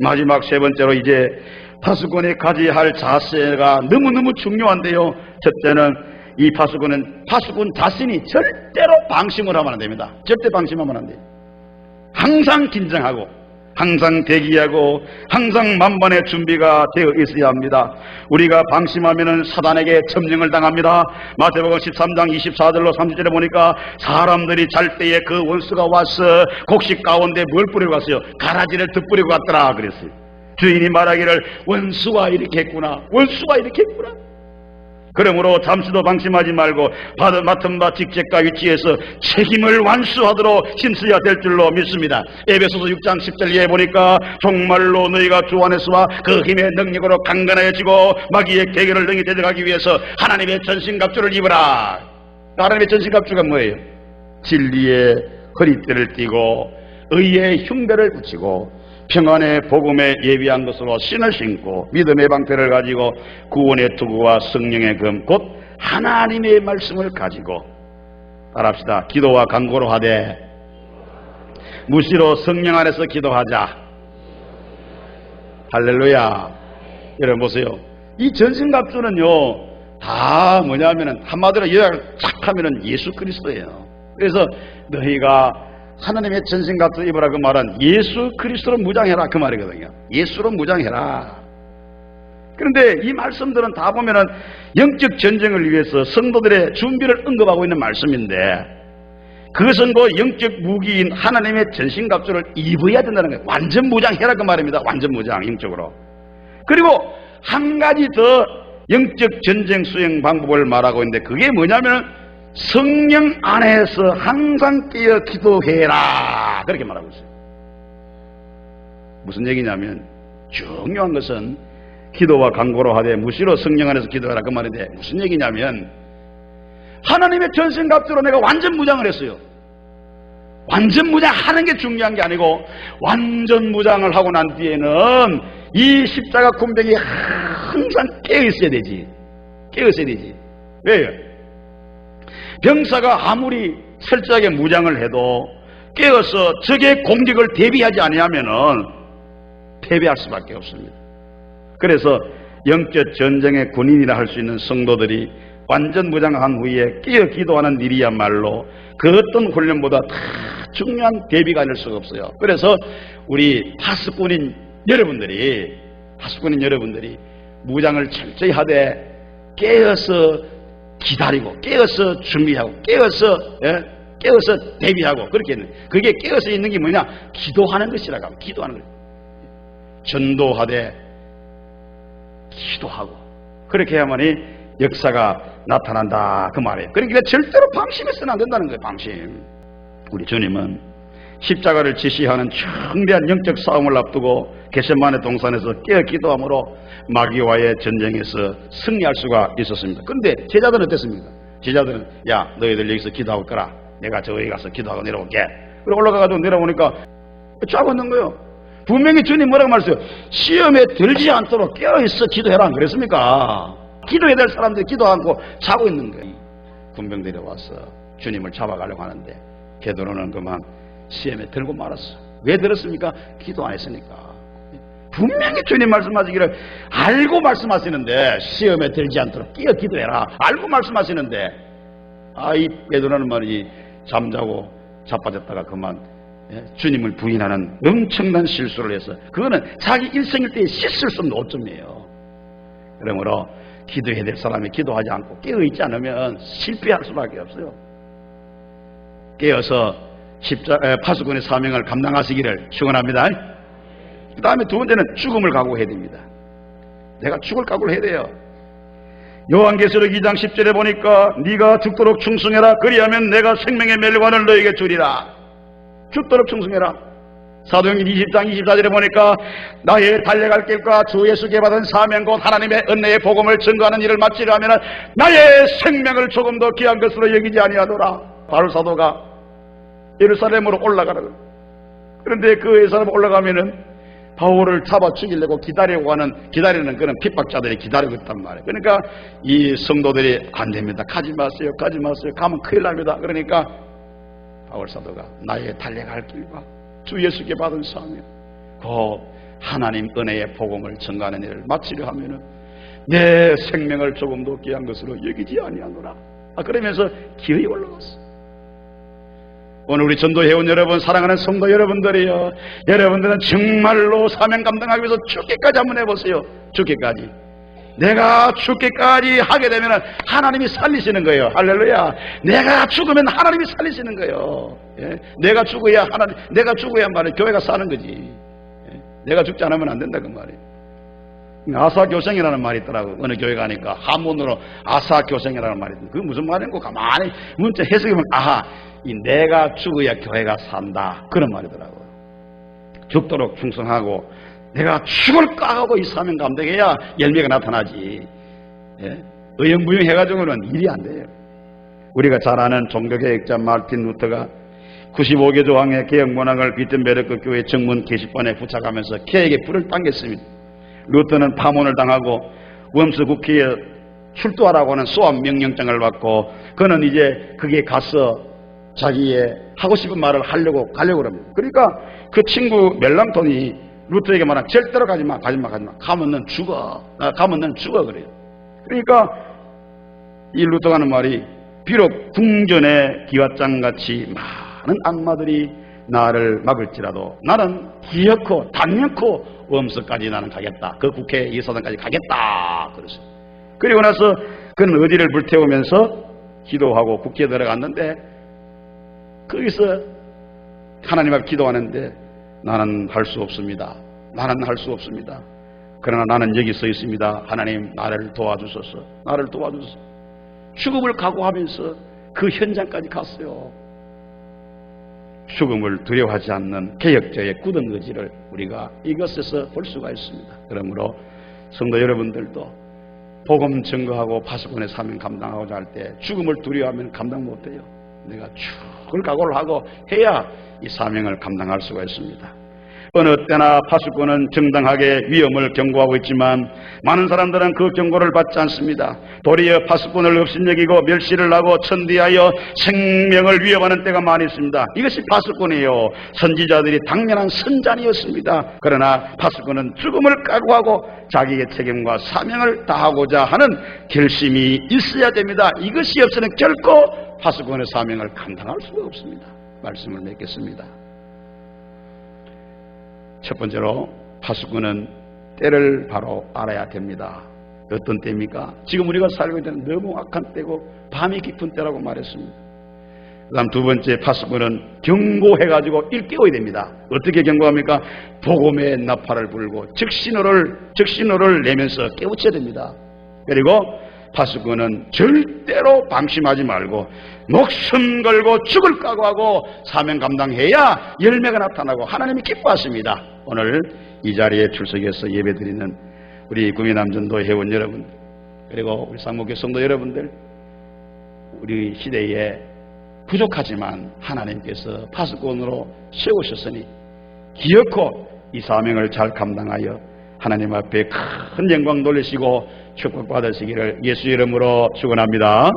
마지막 세 번째로 이제 파수꾼이 가져야 할 자세가 너무너무 중요한데요. 첫째는 이 파수꾼은 파수꾼 자신이 절대로 방심을 하면 안 됩니다. 절대 방심하면 안 돼요. 항상 긴장하고 항상 대기하고 항상 만반의 준비가 되어 있어야 합니다. 우리가 방심하면 사단에게 점령을 당합니다. 마태복음 13장 24절로 30절에 보니까 사람들이 잘 때에 그 원수가 와서 곡식 가운데 뭘 뿌리고 갔어요? 가라지를 덧뿌리고 갔더라 그랬어요. 주인이 말하기를 원수가 이렇게 했구나, 원수가 이렇게 했구나. 그러므로 잠시도 방심하지 말고 맡은 바 직책과 위치에서 책임을 완수하도록 힘써야 될 줄로 믿습니다. 에베소서 6장 10절에 보니까 정말로 너희가 주 안에서와 그 힘의 능력으로 강건해지고 마귀의 계계를 능히 대적하기 위해서 하나님의 전신갑주를 입으라. 하나님의 전신갑주가 뭐예요? 진리의 허리띠를 띠고 의의 흉배를 붙이고 평안의 복음에 예비한 것으로 신을 신고 믿음의 방패를 가지고 구원의 투구와 성령의 금 곧 하나님의 말씀을 가지고 따라합시다. 기도와 간구로 하되 무시로 성령 안에서 기도하자. 할렐루야. 여러분 보세요. 이 전신갑주는요 다 뭐냐면은 한마디로 요약을 착 하면은 예수 그리스도예요. 그래서 너희가 하나님의 전신갑주 입으라 그 말은 예수 그리스도로 무장해라 그 말이거든요. 예수로 무장해라. 그런데 이 말씀들은 다 보면은 영적 전쟁을 위해서 성도들의 준비를 언급하고 있는 말씀인데 그것은 그 영적 무기인 하나님의 전신갑주를 입어야 된다는 거예요. 완전 무장해라 그 말입니다. 완전 무장 영적으로. 그리고 한 가지 더 영적 전쟁 수행 방법을 말하고 있는데 그게 뭐냐면 성령 안에서 항상 깨어 기도해라 그렇게 말하고 있어요. 무슨 얘기냐면 중요한 것은 기도와 간구로 하되 무시로 성령 안에서 기도해라 그 말인데 무슨 얘기냐면 하나님의 전신갑주로 내가 완전 무장을 했어요. 완전 무장하는 게 중요한 게 아니고 완전 무장을 하고 난 뒤에는 이 십자가 군병이 항상 깨어 있어야 되지. 깨어 있어야 되지. 왜요? 병사가 아무리 철저하게 무장을 해도 깨어서 적의 공격을 대비하지 아니하면은 패배할 수밖에 없습니다. 그래서 영적 전쟁의 군인이라 할 수 있는 성도들이 완전 무장한 후에 깨어 기도하는 일이야말로 그 어떤 훈련보다 다 중요한 대비가 아닐 수가 없어요. 그래서 우리 파수꾼인 여러분들이 무장을 철저히 하되 깨어서 기다리고 깨어서 준비하고 깨어서 대비하고 그렇게 했는 그게 깨어서 있는 게 뭐냐? 기도하는 것이라고 하면 기도하는 것. 전도하되 기도하고 그렇게 해야만이 역사가 나타난다 그 말이에요. 그러니까 절대로 방심해서는 안 된다는 거예요. 방심. 우리 주님은 십자가를 지시하는 중대한 영적 싸움을 앞두고 겟세마네 동산에서 깨어 기도함으로 마귀와의 전쟁에서 승리할 수가 있었습니다. 그런데 제자들은 어땠습니까? 제자들은 야 너희들 여기서 기도하고 있거라. 내가 저기 가서 기도하고 내려올게. 그리고 올라가가지고 내려오니까 짜고 있는 거예요. 분명히 주님 뭐라고 말했어요? 시험에 들지 않도록 깨어있어 기도해라 안 그랬습니까? 기도해야 될 사람들이 기도 않고 자고 있는 거예요. 군병들이 와서 주님을 잡아가려고 하는데 베드로는 그만 시험에 들고 말았어. 왜 들었습니까? 기도 안 했으니까. 분명히 주님 말씀하시기를 알고 말씀하시는데 시험에 들지 않도록 끼어 기도해라 알고 말씀하시는데 이 베드로는 말이지 잠자고 자빠졌다가 그만 주님을 부인하는 엄청난 실수를 해서 그거는 자기 일생일 때 씻을 수 없는 오점이에요. 그러므로 기도해야 될 사람이 기도하지 않고 깨어있지 않으면 실패할 수밖에 없어요. 깨어서 파수꾼의 사명을 감당하시기를 축원합니다. 그 다음에 두 번째는 죽음을 각오해야 됩니다. 내가 죽을 각오를 해야 돼요. 요한계시록 2장 10절에 보니까 네가 죽도록 충성해라. 그리하면 내가 생명의 멸관을 너에게 주리라. 죽도록 충성해라. 사도행전 20장 24절에 보니까 나의 달려갈 길과 주 예수께 받은 사명 곧 하나님의 은혜의 복음을 증거하는 일을 마치려 하면 나의 생명을 조금 더 귀한 것으로 여기지 아니하노라. 바울 사도가 예루살렘으로 올라가라. 그런데 그 예루살렘 올라가면은 바울을 잡아 죽이려고 기다리는 그런 핍박자들이 기다리고 있단 말이에요. 그러니까 이 성도들이 안 됩니다. 가지 마세요. 가면 큰일 납니다. 그러니까 바울 사도가 나의 달려갈 길과 주 예수께 받은 사명 곧 하나님 은혜의 복음을 전가하는 일을 마치려 하면은 내 생명을 조금도 귀한 것으로 여기지 아니하노라. 그러면서 기어이 올라갔어. 오늘 우리 전도회원 여러분, 사랑하는 성도 여러분들이요, 여러분들은 정말로 사명 감당하기 위해서 죽기까지 한번 해보세요. 죽기까지. 내가 죽기까지 하게 되면 하나님이 살리시는 거예요. 할렐루야. 내가 죽으면 하나님이 살리시는 거예요. 예? 내가 죽어야 말이에요. 교회가 사는 거지. 예? 내가 죽지 않으면 안 된다 그 말이에요. 아사교생이라는 말이 있더라고. 어느 교회 가니까 한문으로 아사교생이라는 말이 있더라고. 그게 무슨 말인고 가만히 문자 해석해보면 아하, 이 내가 죽어야 교회가 산다 그런 말이더라고요. 죽도록 충성하고 내가 죽을까 하고 이 사명 감당해야 열매가 나타나지. 예? 의형부형 해가지고는 일이 안 돼요. 우리가 잘 아는 종교개혁자 마르틴 루터가 95개 조항의 개혁문학을 비튼베르크 교회 정문 게시판에 부착하면서 개혁에 불을 당겼습니다. 루터는 파문을 당하고 웜스 국회에 출두하라고 하는 소환 명령장을 받고 그는 이제 거기에 가서 자기의 하고 싶은 말을 가려고 합니다. 그러니까 그 친구 멜랑톤이 루터에게 말한 절대로 가지마. 가면 넌 죽어. 그래요. 그러니까 이 루터가 하는 말이 비록 궁전의 기왓장같이 많은 악마들이 나를 막을지라도 나는 기어코 단연코 웜스까지 나는 가겠다. 그 국회 이사장까지 가겠다. 그랬어요. 그리고 나서 그는 어디를 불태우면서 기도하고 국회에 들어갔는데 거기서 하나님 앞에 기도하는데 나는 할 수 없습니다. 그러나 나는 여기 서 있습니다. 하나님 나를 도와주소서. 죽음을 각오하면서 그 현장까지 갔어요. 죽음을 두려워하지 않는 개혁자의 굳은 의지를 우리가 이것에서 볼 수가 있습니다. 그러므로 성도 여러분들도 복음 증거하고 파수꾼의 사명 감당하고자 할 때 죽음을 두려워하면 감당 못해요. 내가 죽을 각오를 하고 해야 이 사명을 감당할 수가 있습니다. 어느 때나 파수꾼은 정당하게 위험을 경고하고 있지만 많은 사람들은 그 경고를 받지 않습니다. 도리어 파수꾼을 업신여기고 멸시를 하고 천대하여 생명을 위협하는 때가 많이 있습니다. 이것이 파수꾼이에요. 선지자들이 당면한 선자니였습니다. 그러나 파수꾼은 죽음을 각오하고 자기의 책임과 사명을 다하고자 하는 결심이 있어야 됩니다. 이것이 없으면 결코 파수꾼의 사명을 감당할 수가 없습니다. 말씀을 맺겠습니다. 첫 번째로 파수꾼은 때를 바로 알아야 됩니다. 어떤 때입니까? 지금 우리가 살고 있는 너무 악한 때고 밤이 깊은 때라고 말했습니다. 그 다음 두 번째, 파수꾼은 경고해가지고 일깨워야 됩니다. 어떻게 경고합니까? 복음의 나팔을 불고 적신호를 내면서 깨우쳐야 됩니다. 그리고 파수꾼은 절대로 방심하지 말고 목숨 걸고 죽을 각오하고 사명 감당해야 열매가 나타나고 하나님이 기뻐하십니다. 오늘 이 자리에 출석해서 예배드리는 우리 구미남전도 회원 여러분, 그리고 우리 상목교 성도 여러분들, 우리 시대에 부족하지만 하나님께서 파수꾼으로 세우셨으니 기어코 이 사명을 잘 감당하여 하나님 앞에 큰 영광 돌리시고 축복받으시기를 예수 이름으로 축원합니다.